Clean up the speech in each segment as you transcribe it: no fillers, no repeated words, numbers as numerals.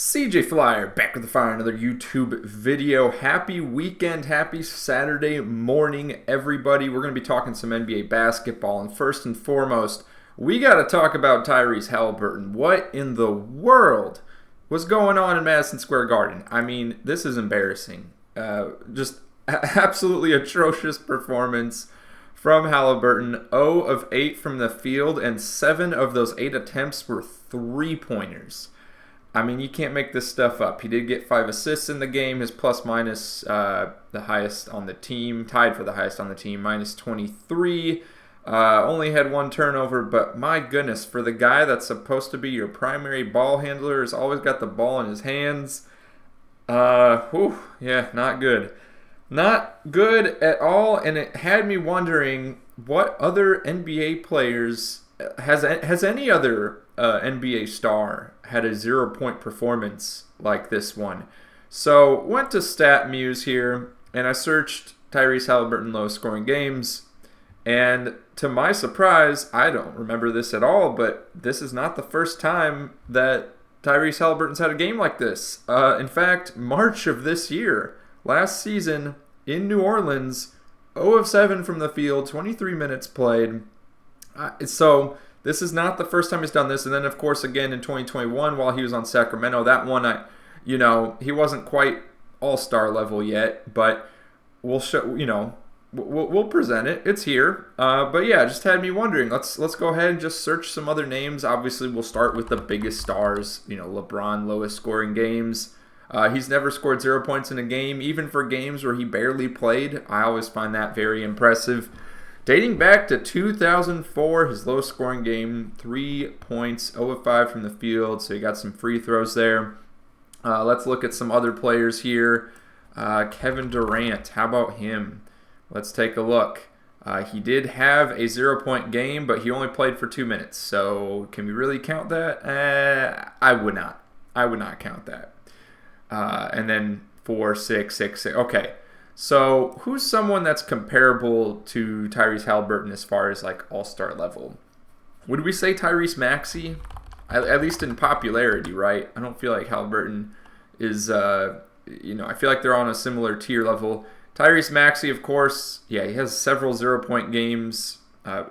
CJ Flyer back with the fire, another YouTube video. Happy weekend, happy Saturday morning, everybody. We're going to be talking some NBA basketball, and first and foremost, we got to talk about Tyrese Haliburton. What in the world was going on in Madison Square Garden? I mean, this is embarrassing. Just absolutely atrocious performance from Haliburton. 0 of 8 from the field, and 7 of those 8 attempts were three-pointers. I mean, you can't make this stuff up. He did get 5 assists in the game. His plus-minus, the highest on the team, tied for the highest on the team, minus 23. Only had 1 turnover, but my goodness, for the guy that's supposed to be your primary ball handler, has always got the ball in his hands. Yeah, not good. Not good at all, and it had me wondering what other NBA players, has any other NBA star had a 0-point performance like this one. So went to StatMuse here, and I searched Tyrese Haliburton low scoring games, and to my surprise, I don't remember this at all, but this is not the first time that Tyrese Haliburton's had a game like this. In fact, March of this year, last season in New Orleans, 0 of 7 from the field, 23 minutes played. So this is not the first time he's done this. And then, of course, again in 2021 while he was on Sacramento, that one, he wasn't quite all-star level yet, but we'll show, we'll present it. It's here. But yeah, just had me wondering. Let's go ahead and just search some other names. Obviously, we'll start with the biggest stars. LeBron, lowest scoring games. He's never scored 0 points in a game, even for games where he barely played. I always find that very impressive. Dating back to 2004, his lowest scoring game, 3 points, 0 of 5 from the field, so he got some free throws there. Let's look at some other players here. Kevin Durant, how about him? Let's take a look. He did have a 0-point game, but he only played for 2 minutes, so can we really count that? I would not. I would not count that. And then 4, 6, 6, 6. Okay. So who's someone that's comparable to Tyrese Haliburton as far as like all-star level? Would we say Tyrese Maxey? At least in popularity, right? I don't feel like Haliburton is, I feel like they're on a similar tier level. Tyrese Maxey, of course, yeah, he has several 0-point games.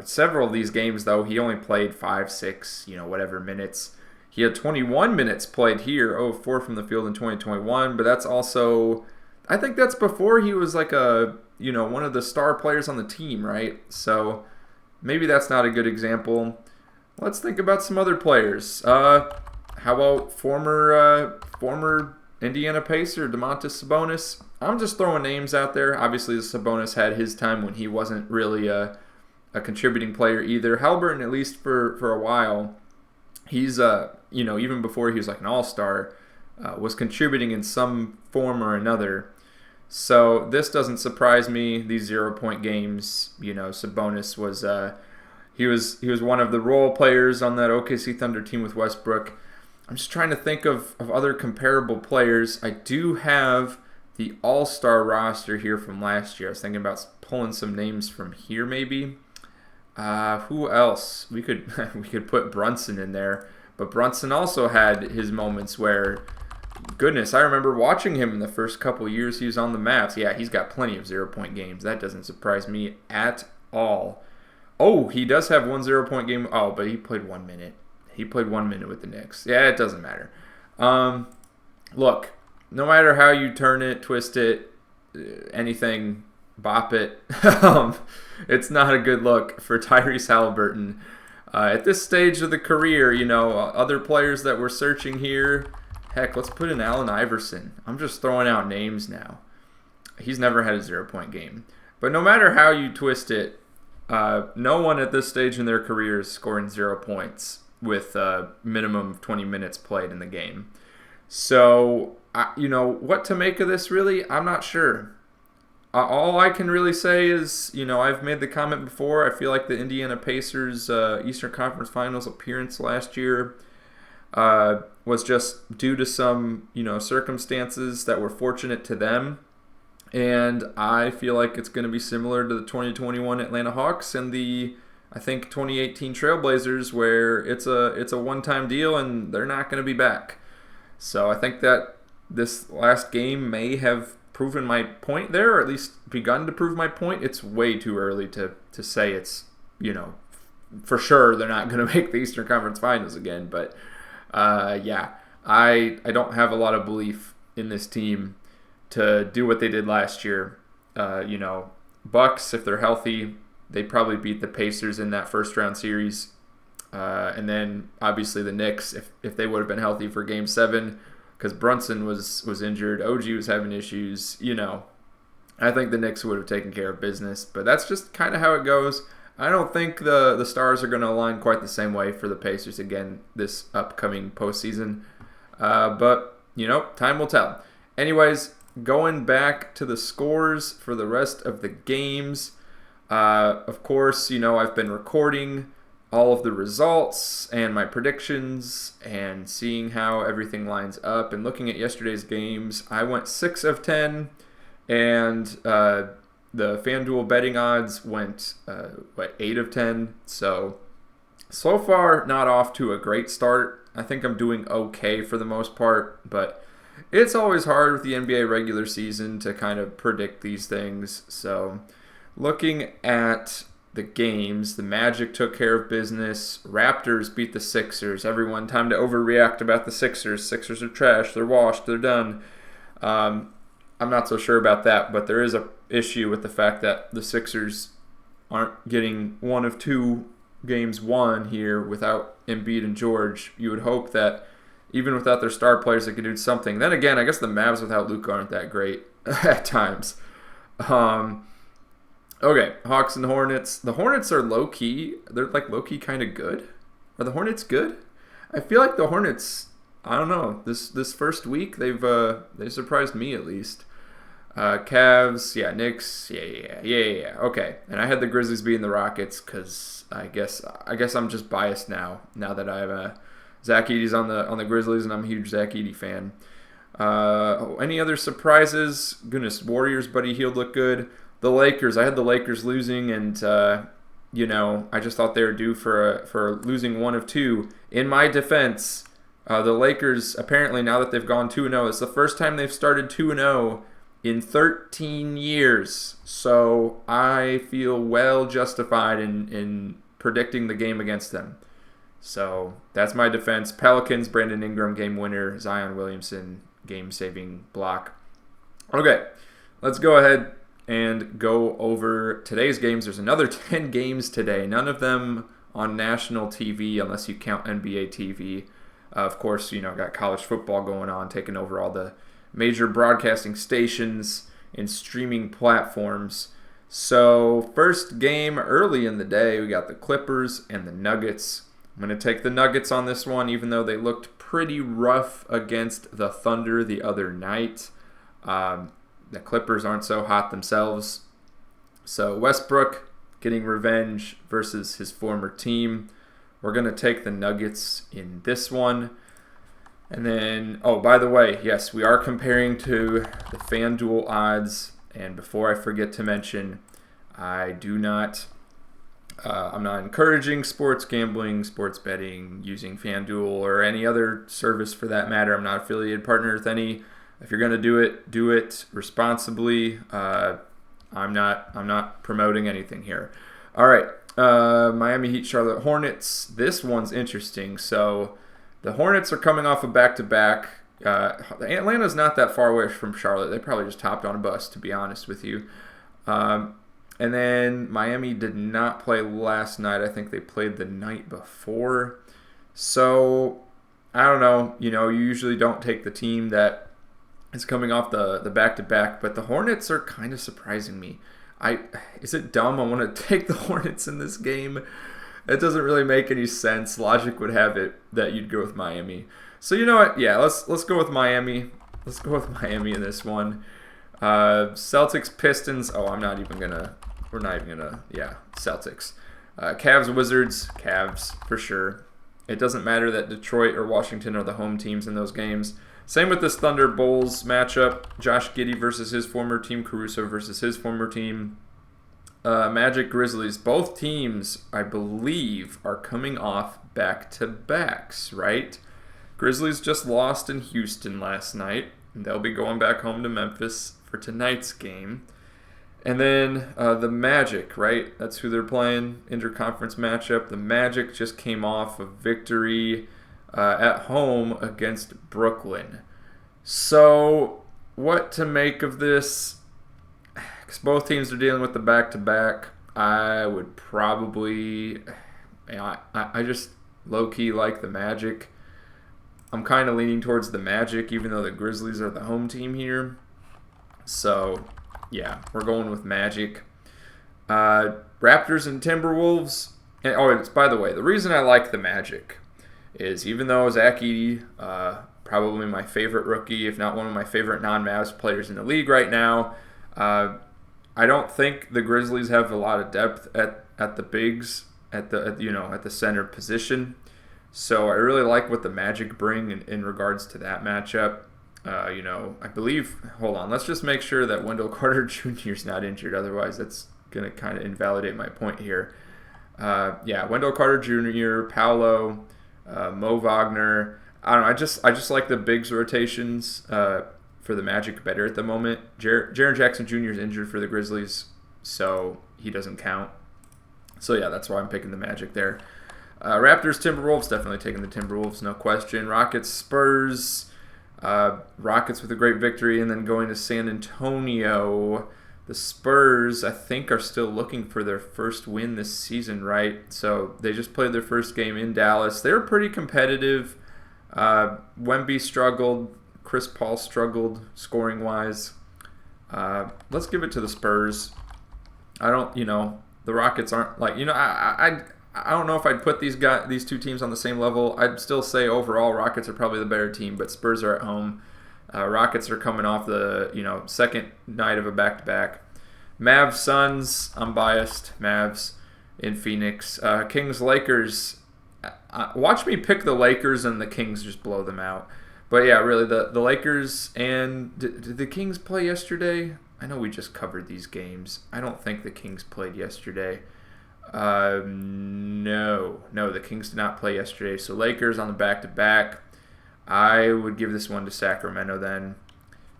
Several of these games, though, he only played 5, 6, whatever minutes. He had 21 minutes played here, 0 of 4 from the field in 2021, but that's also, I think that's before he was like one of the star players on the team, right? So maybe that's not a good example. Let's think about some other players. How about former Indiana Pacer, Domantas Sabonis? I'm just throwing names out there. Obviously, Sabonis had his time when he wasn't really a contributing player either. Haliburton, at least for a while, he's even before he was like an all-star, was contributing in some form or another. So this doesn't surprise me. These 0-point games, Sabonis was he was one of the role players on that OKC Thunder team with Westbrook. I'm just trying to think of other comparable players. I do have the all-star roster here from last year. I was thinking about pulling some names from here maybe. Who else? We could put Brunson in there, but Brunson also had his moments where, goodness, I remember watching him in the first couple years he was on the Mavs. Yeah, he's got plenty of 0-point games. That doesn't surprise me at all. Oh, he does have 1 0-point game. Oh, but he played 1 minute. He played 1 minute with the Knicks. Yeah, it doesn't matter. Look, no matter how you turn it, twist it, anything, bop it, it's not a good look for Tyrese Haliburton. At this stage of the career, other players that we're searching here, heck, let's put in Allen Iverson. I'm just throwing out names now. He's never had a 0-point game. But no matter how you twist it, no one at this stage in their career is scoring 0 points with a minimum of 20 minutes played in the game. So, what to make of this really, I'm not sure. All I can really say is, I've made the comment before, I feel like the Indiana Pacers Eastern Conference Finals appearance last year was just due to some, circumstances that were fortunate to them. And I feel like it's going to be similar to the 2021 Atlanta Hawks and the, I think, 2018 Trailblazers, where it's a one-time deal and they're not going to be back. So I think that this last game may have proven my point there, or at least begun to prove my point. It's way too early to say it's, for sure they're not going to make the Eastern Conference Finals again. But yeah, I don't have a lot of belief in this team to do what they did last year. Bucks, if they're healthy, they probably beat the Pacers in that first round series. And then obviously the Knicks, if they would have been healthy for Game 7, because Brunson was injured, OG was having issues, I think the Knicks would have taken care of business. But that's just kind of how it goes. I don't think the stars are going to align quite the same way for the Pacers again this upcoming postseason. But, time will tell. Anyways, going back to the scores for the rest of the games. Of course, I've been recording all of the results and my predictions and seeing how everything lines up. And looking at yesterday's games, I went 6 of 10, and the FanDuel betting odds went 8 of 10. So far, not off to a great start. I think I'm doing okay for the most part, but it's always hard with the NBA regular season to kind of predict these things. So looking at the games, the Magic took care of business. Raptors beat the Sixers. Everyone, time to overreact about the Sixers. Sixers are trash. They're washed. They're done. I'm not so sure about that, but there is a issue with the fact that the Sixers aren't getting one of two games won here without Embiid and George. You would hope that even without their star players, they could do something. Then again, I guess the Mavs without Luka aren't that great at times. Okay, Hawks and Hornets. The Hornets are low-key. They're like low-key kind of good. Are the Hornets good? I feel like the Hornets, I don't know. This first week, they surprised me at least. Cavs, yeah, Knicks, yeah. Okay, and I had the Grizzlies beating the Rockets because I guess I'm just biased now that I have Zach Edey's on the Grizzlies and I'm a huge Zach Edey fan. Any other surprises? Goodness, Warriors, Buddy Hield looked good. The Lakers, I had the Lakers losing, and I just thought they were due for losing one of two. In my defense, the Lakers apparently, now that they've gone 2-0, it's the first time they've started 2-0 in 13 years. So I feel well justified in predicting the game against them. So that's my defense. Pelicans, Brandon Ingram, game winner. Zion Williamson, game-saving block. Okay, let's go ahead and go over today's games. There's another 10 games today, none of them on national TV unless you count NBA TV. Of course, got college football going on, taking over all the major broadcasting stations and streaming platforms. So first game early in the day, we got the Clippers and the Nuggets. I'm going to take the Nuggets on this one, even though they looked pretty rough against the Thunder the other night. The Clippers aren't so hot themselves. So Westbrook getting revenge versus his former team. We're going to take the Nuggets in this one. And then, by the way, yes, we are comparing to the FanDuel odds. And before I forget to mention, I'm not encouraging sports gambling, sports betting, using FanDuel or any other service for that matter. I'm not affiliated partner with any. If you're going to do it responsibly. I'm not promoting anything here. All right, Miami Heat, Charlotte Hornets. This one's interesting. So the Hornets are coming off a back-to-back. Atlanta's not that far away from Charlotte. They probably just hopped on a bus, to be honest with you. And then Miami did not play last night. I think they played the night before. So I don't know. You usually don't take the team that is coming off the back-to-back, but the Hornets are kind of surprising me. Is it dumb? I want to take the Hornets in this game. It doesn't really make any sense. Logic would have it that you'd go with Miami. So you know what? Yeah, let's go with Miami. Let's go with Miami in this one. Celtics, Pistons. We're not even gonna. Yeah, Celtics. Cavs, Wizards. Cavs for sure. It doesn't matter that Detroit or Washington are the home teams in those games. Same with this Thunder Bulls matchup. Josh Giddey versus his former team. Caruso versus his former team. Magic, Grizzlies. Both teams, I believe, are coming off back-to-backs, right? Grizzlies just lost in Houston last night. They'll be going back home to Memphis for tonight's game. And then the Magic, right? That's who they're playing, interconference matchup. The Magic just came off a victory at home against Brooklyn. So, what to make of this? Because both teams are dealing with the back-to-back. I would probably... I just low-key like the Magic. I'm kind of leaning towards the Magic, even though the Grizzlies are the home team here. So, yeah, we're going with Magic. Raptors and Timberwolves. And, it's by the way, the reason I like the Magic is even though Zach Edey, probably my favorite rookie, if not one of my favorite non-Mavs players in the league right now, I don't think the Grizzlies have a lot of depth at the bigs, at the center position. So I really like what the Magic bring in regards to that matchup. I believe, hold on, let's just make sure that Wendell Carter Jr. is not injured. Otherwise, that's going to kind of invalidate my point here. Wendell Carter Jr., Paolo, Mo Wagner. I don't know, I just like the bigs rotations for the Magic better at the moment. Jaren Jackson Jr. is injured for the Grizzlies, so he doesn't count. So, yeah, that's why I'm picking the Magic there. Raptors, Timberwolves, definitely taking the Timberwolves, no question. Rockets, Spurs, Rockets with a great victory, and then going to San Antonio. The Spurs, I think, are still looking for their first win this season, right? So they just played their first game in Dallas. They were pretty competitive. Wemby struggled. Chris Paul struggled scoring-wise. Let's give it to the Spurs. The Rockets aren't I don't know if I'd put these two teams on the same level. I'd still say overall Rockets are probably the better team, but Spurs are at home. Rockets are coming off the second night of a back-to-back. Mavs, Suns, I'm biased. Mavs in Phoenix. Kings, Lakers. Watch me pick the Lakers and the Kings just blow them out. But yeah, really the Lakers and did the Kings play yesterday? I know we just covered these games. I don't think the Kings played yesterday. No, the Kings did not play yesterday. So Lakers on the back-to-back. I would give this one to Sacramento then.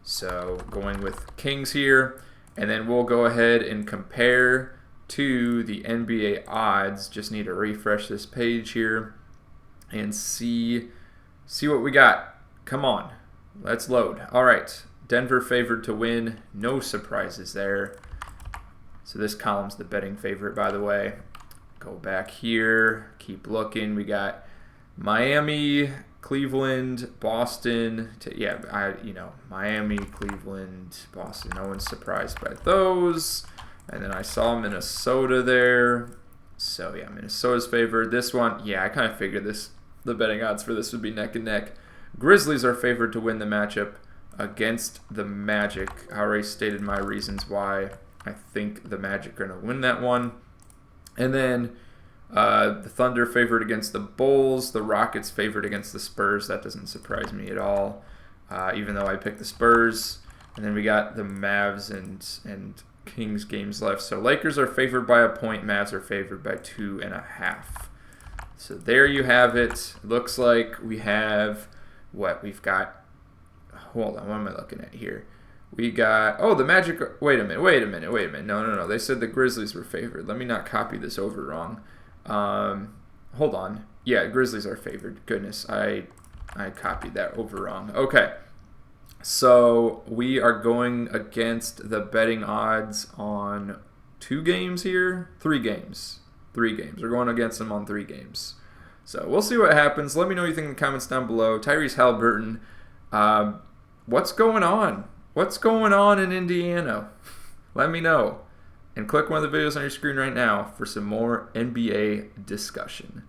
So going with Kings here. And then we'll go ahead and compare to the NBA odds. Just need to refresh this page here and see what we got. Come on, let's load. All right, Denver favored to win. No surprises there. So this column's the betting favorite, by the way. Go back here, keep looking. We got Miami, Cleveland, Boston. Miami, Cleveland, Boston. No one's surprised by those. And then I saw Minnesota there. So yeah, Minnesota's favored. This one, I kind of figured the betting odds for this would be neck and neck. Grizzlies are favored to win the matchup against the Magic. I already stated my reasons why I think the Magic are going to win that one. And then the Thunder favored against the Bulls. The Rockets favored against the Spurs. That doesn't surprise me at all, even though I picked the Spurs. And then we got the Mavs and Kings games left. So Lakers are favored by a point. Mavs are favored by 2.5. So there you have it. Looks like we have what we've got. Hold on, what am I looking at here? We got, the Magic, wait a minute. No. They said the Grizzlies were favored. Let me not copy this over wrong. Hold on. Yeah, Grizzlies are favored. Goodness, I copied that over wrong. Okay. So we are going against the betting odds on 2 games here? 3 games. 3 games. We're going against them on 3 games. So we'll see what happens. Let me know what you think in the comments down below. Tyrese Haliburton, what's going on? What's going on in Indiana? Let me know. And click one of the videos on your screen right now for some more NBA discussion.